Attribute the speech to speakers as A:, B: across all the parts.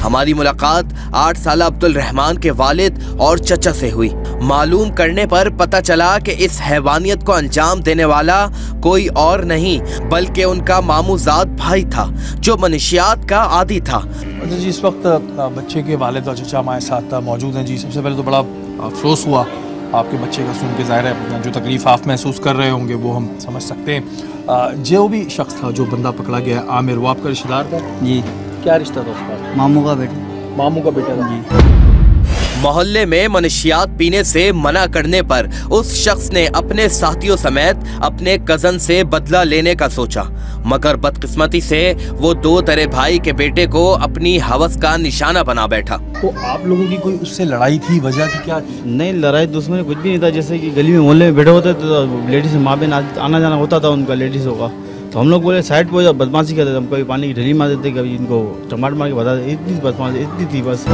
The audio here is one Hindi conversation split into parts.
A: हमारी मुलाकात 8 साल अब्दुल रहमान के वालिद और चचा से हुई। मालूम करने पर पता चला कि इस हैवानियत को अंजाम देने वाला कोई और नहीं बल्कि उनका मामूजाद भाई था जो मनशियात का आदी था।
B: जी इस वक्त बच्चे के वालिद और चचा हमारे साथ मौजूद हैं। जी सबसे पहले तो बड़ा अफसोस हुआ आपके बच्चे का सुन के। ज़ाहिर है जो तकलीफ़ आप महसूस कर रहे होंगे वो हम समझ सकते हैं। जो भी शख्स था जो बंदा पकड़ा गया आमिर, वो आपका रिश्तेदार था?
C: जी।
B: क्या रिश्ता था उसका?
C: मामू का बेटा।
B: मामू का बेटा था।
C: जी।
A: मोहल्ले में मनशियात पीने से मना करने पर उस शख्स ने अपने साथियों समेत अपने कजन से बदला लेने का सोचा, मगर बदकिस्मती से वो 2 तरे भाई के बेटे को अपनी हवस का निशाना बना बैठा।
B: तो आप लोगों की कोई उससे लड़ाई थी? वजह थी क्या?
C: नहीं, लड़ाई दुश्मनी कुछ भी नहीं था। जैसे कि गली में मोहल्ले में बैठे होते तो लेडीज माँ बहन आना जाना होता था उनका लेडीज़ों का, तो हम लोग बोले साइड पर बदमाशी करते थे। हम कभी पानी की ढली मार देते, कभी इनको टमाटर मार के बता देते। इतनी बदमाशी इतनी थी बस।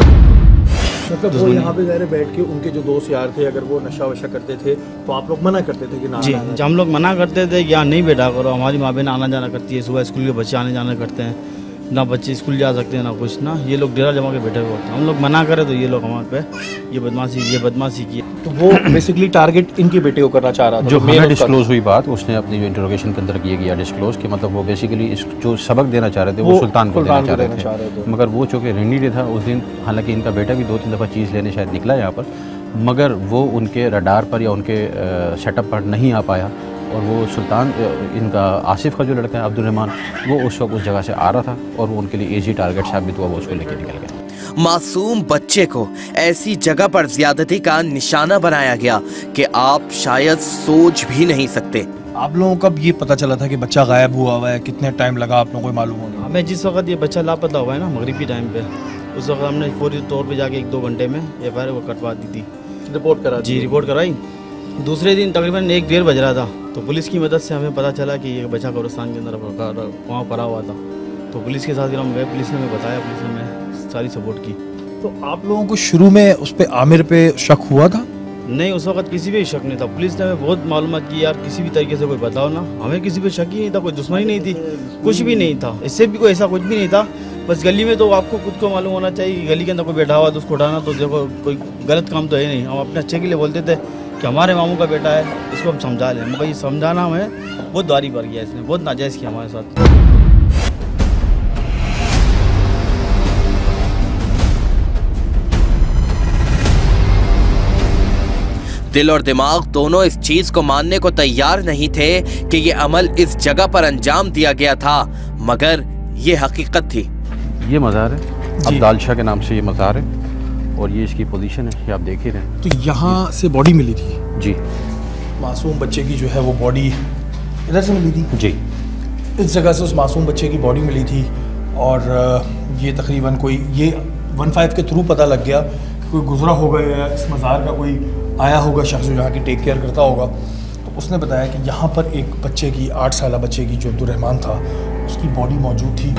B: मतलब वो यहाँ पे ज़ाहिर बैठ के उनके जो दोस्त यार थे अगर वो नशा वशा करते थे तो आप लोग मना करते थे कि ना?
C: जी, हम लोग मना करते थे कि यहाँ नहीं बैठा करो, हमारी माँ बहन आना जाना करती है, सुबह स्कूल के बच्चे आने जाना करते हैं, ना बच्चे स्कूल जा सकते हैं ना कुछ ना। ये लोग डेरा जमा के बैठे हुए होते हैं। हम लोग मना करें तो ये लोग हमारे पे ये बदमाशी की। तो
B: वो बेसिकली टारगेट इनके बेटे को करना चाह रहा था।
D: जो हमें डिस्क्लोज हुई बात उसने अपनी इंटरोगेशन के अंदर किया डिस्क्लोज कि मतलब वो बेसिकली जो सबक देना चाह रहे थे वो सुल्तान को देना चाह रहे थे। मगर वो चूँकि रेंडी डे था उस दिन, हालांकि इनका बेटा भी 2-3 दफ़ा चीज़ लेने शायद निकला यहाँ पर, मगर वो उनके रडार पर या उनके सेटअप पर नहीं आ पाया। और वो सुल्तान इनका आसिफ का जो लड़का है अब्दुल रहमान, वो उस वक्त उस जगह से आ रहा था और वो उनके लिए ईजी टारगेट साबित हुआ। वो उसको लेके निकल गया।
A: मासूम बच्चे को ऐसी जगह पर ज्यादती का निशाना बनाया गया कि आप शायद सोच भी नहीं सकते।
B: आप लोगों को कब ये पता चला था कि बच्चा गायब हुआ है? कितने टाइम लगा आप लोगों को मालूम होने?
C: हमें जिस वक्त ये बच्चा लापता हुआ है ना मगरिबी टाइम पे, उस वक्त हमने फौरी तौर पे जाके 1-2 घंटे में FIR वो कटवा दी थी।
B: रिपोर्ट करा? जी
C: रिपोर्ट कराई। दूसरे दिन तकरीबन 1-1:30 बज रहा था तो पुलिस की मदद से हमें पता चला कि ये बच्चा कब्रिस्तान के अंदर वहाँ पड़ा हुआ था। तो पुलिस के साथ हम गए, पुलिस ने हमें बताया, पुलिस ने हमें सारी सपोर्ट की।
B: तो आप लोगों को शुरू में उस पर आमिर पे शक हुआ था?
C: नहीं, उस वक्त किसी पे शक नहीं था। पुलिस ने हमें बहुत मालूमात की यार, किसी भी तरीके से कोई बताओ ना। हमें किसी पे शक ही नहीं था, कोई दुश्मनी नहीं थी, कुछ भी नहीं था। इससे भी कोई ऐसा कुछ भी नहीं था। बस गली में तो आपको खुद को मालूम होना चाहिए, गली के अंदर कोई बैठा हुआ तो उसको उठाना तो देखो कोई गलत काम तो है नहीं। हम अपने अच्छे के लिए बोलते थे कि हमारे मामू का बेटा है, इसको हम समझा लें, मगर ये समझाना हमें बहुत द्वारी पर गया, इसने बहुत नाजायज़ किया हमारे साथ।
A: दिल और दिमाग दोनों इस चीज को मानने को तैयार नहीं थे कि ये अमल इस जगह पर अंजाम दिया गया था, मगर ये हकीकत थी।
D: ये मज़ार है, अब्दाल शाह के नाम से ये मज़ार है और ये इसकी पोजीशन है, ये आप देख ही रहे हैं।
B: तो यहाँ से बॉडी मिली थी?
D: जी।
B: मासूम बच्चे की जो है वो बॉडी इधर से मिली थी?
D: जी।
B: इस जगह से उस मासूम बच्चे की बॉडी मिली थी और ये तकरीबन कोई ये 15 के थ्रू पता लग गया कि कोई गुजरा होगा या इस मज़ार का कोई आया होगा शख्स जो यहाँ की टेक केयर करता होगा। तो उसने बताया कि यहाँ पर एक बच्चे की 8 साल बच्चे की जो अब्दुल रहमान था उसकी बॉडी मौजूद थी।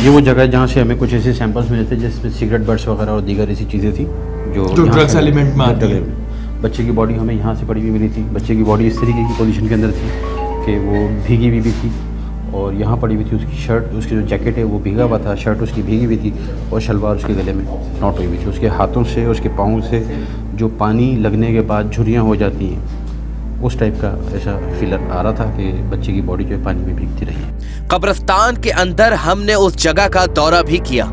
D: ये वो जगह है जहाँ से हमें कुछ ऐसे सैंपल्स मिले थे जिसमें सिगरेट बट्स वगैरह और दीगर ऐसी चीज़ें थी जो
B: ड्रग्स एलिमेंट में आती है।
D: बच्चे की बॉडी हमें यहाँ से पड़ी हुई मिली थी। बच्चे की बॉडी इस तरीके की पोजीशन के अंदर थी कि वो भीगी हुई भी थी और यहाँ पड़ी हुई थी उसकी शर्ट, उसकी जो जैकेट है वो भीगा हुआ था, शर्ट उसकी भीगी हुई थी और शलवार उसके गले में नॉट हुई हुई थी। उसके हाथों से, उसके पाँव से जो पानी लगने के बाद झुर्रियाँ हो जाती हैं, उस टाइप का ऐसा फीलर आ रहा था कि बच्चे की बॉडी जो है पानी में भीगती रही है।
A: कब्रिस्तान के अंदर हमने उस जगह का दौरा भी किया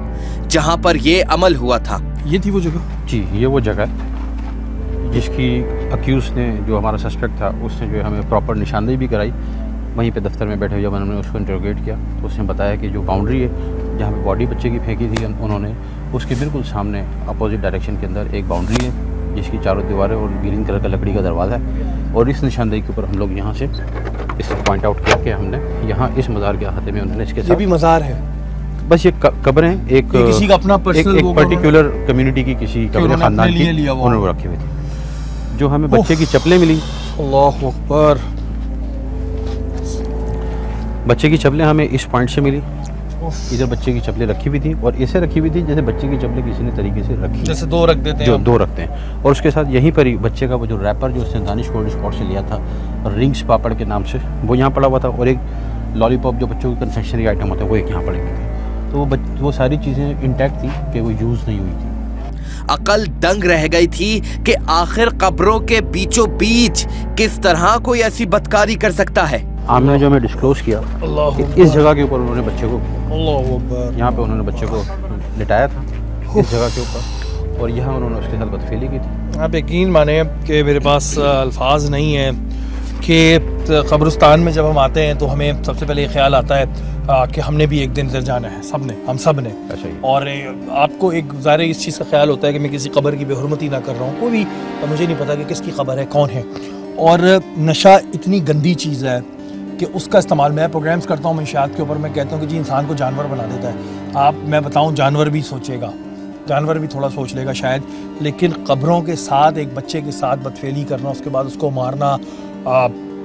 A: जहाँ पर ये अमल हुआ था। ये थी वो जगह?
D: जी, ये वो जगह है जिसकी अक्यूज ने, जो हमारा सस्पेक्ट था, उसने जो है हमें प्रॉपर निशानदेही भी कराई। वहीं पे दफ्तर में बैठे हुए जब उन्होंने उसको इंटरोगेट किया तो उसने बताया कि जो बाउंड्री है जहाँ पे बॉडी बच्चे की फेंकी थी उन्होंने, उसके बिल्कुल सामने अपोजिट डायरेक्शन के अंदर एक बाउंड्री है जिसकी चारों दीवारें और ग्रीन कलर का लकड़ी का दरवाज़ा है। और इस निशानदेही के ऊपर हम लोग यहाँ से इसे पॉइंट आउट किया कि हमने यहाँ इस मज़ार के अहाते में उन्होंने इसके साथ,
B: ये भी मज़ार है?
D: बस ये कब्रें एक
B: किसी का अपना पर्सनल
D: एक पर्टिकुलर कम्युनिटी की किसी कब्र खानदान की उन्होंने रखी हुई थी। जो हमें बच्चे की चप्पलें मिली,
B: अल्लाह अकबर,
D: बच्चे की चप्पलें हमें इस पॉइंट से मिली। इधर बच्चे की चप्पलें रखी हुई थी और ऐसे रखी हुई थी जैसे बच्चे की चप्पलें किसी ने तरीके से रखी,
B: जैसे 2 रख देते हैं,
D: जो 2 रखते हैं। और उसके साथ यहीं पर ही बच्चे का वो जो रैपर जो उसने दानिश कोल्ड स्पॉट से लिया था, रिंग्स पापड़ के नाम से, वो यहाँ पड़ा हुआ था। और एक लॉलीपॉप जो बच्चों की कन्फेक्शनरी आइटम होता है वो एक यहाँ पड़े हुए थे। तो वो सारी चीज़ें इंटैक्ट थी कि वो यूज़ नहीं हुई थी।
A: अकल दंग रह गई थी कि आखिर कब्रों के बीचों बीच किस तरह कोई ऐसी बदकारी कर सकता है।
D: आमिना जो हमें डिस्क्लोज किया कि इस जगह के ऊपर उन्होंने बच्चे को, यहाँ पे उन्होंने बच्चे को लिटाया था इस जगह के ऊपर, और यहाँ उन्होंने उसके साथ बदफेली की थी।
B: आप यकीन माने कि मेरे पास अल्फाज नहीं है कि कब्रिस्तान में जब हम आते हैं तो हमें सबसे पहले ये ख्याल आता है कि हमने भी एक दिन इधर जाना है, हम सब ने। और आपको एक ज़ाहिर इस चीज़ का ख्याल होता है कि मैं किसी कब्र की बेहुरमती ना कर रहा हूँ, कोई भी मुझे नहीं पता कि किसकी कब्र है, कौन है। और नशा इतनी गंदी चीज़ है कि उसका इस्तेमाल मैं प्रोग्राम्स करता हूँ मंशियात के ऊपर, मैं कहता हूँ कि जी इंसान को जानवर बना देता है। मैं बताऊँ जानवर भी सोचेगा, जानवर भी थोड़ा सोच लेगा शायद, लेकिन कब्रों के साथ एक बच्चे के साथ बदफेली करना, उसके बाद उसको मारना,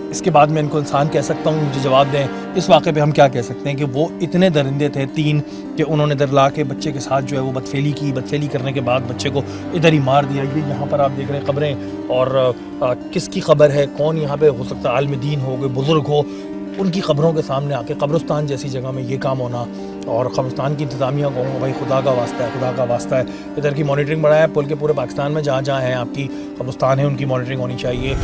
B: इसके बाद मैं इनको इंसान कह सकता हूँ, मुझे जवाब दें इस वाक़े पे हम क्या कह सकते हैं कि वो इतने दरिंदे थे 3 कि उन्होंने इधर ला के बच्चे के साथ जो है वो बदफेली करने के बाद बच्चे को इधर ही मार दिया। ये यहाँ पर आप देख रहे हैं कब्रें, और किसकी खबर है, कौन यहाँ पे हो सकता है, आलिम दीन हो, कोई बुज़ुर्ग हो, उनकी खबरों के सामने आके कब्रिस्तान जैसी जगह में ये काम होना। और कब्रिस्तान की इंतज़ामिया को भाई खुदा का वास्ता है, इधर की मॉनिटरिंग बढ़ाया, पुल के पूरे पाकिस्तान में जहाँ जहाँ हैं आपकी कब्रिस्तान है उनकी मॉनिटरिंग होनी चाहिए।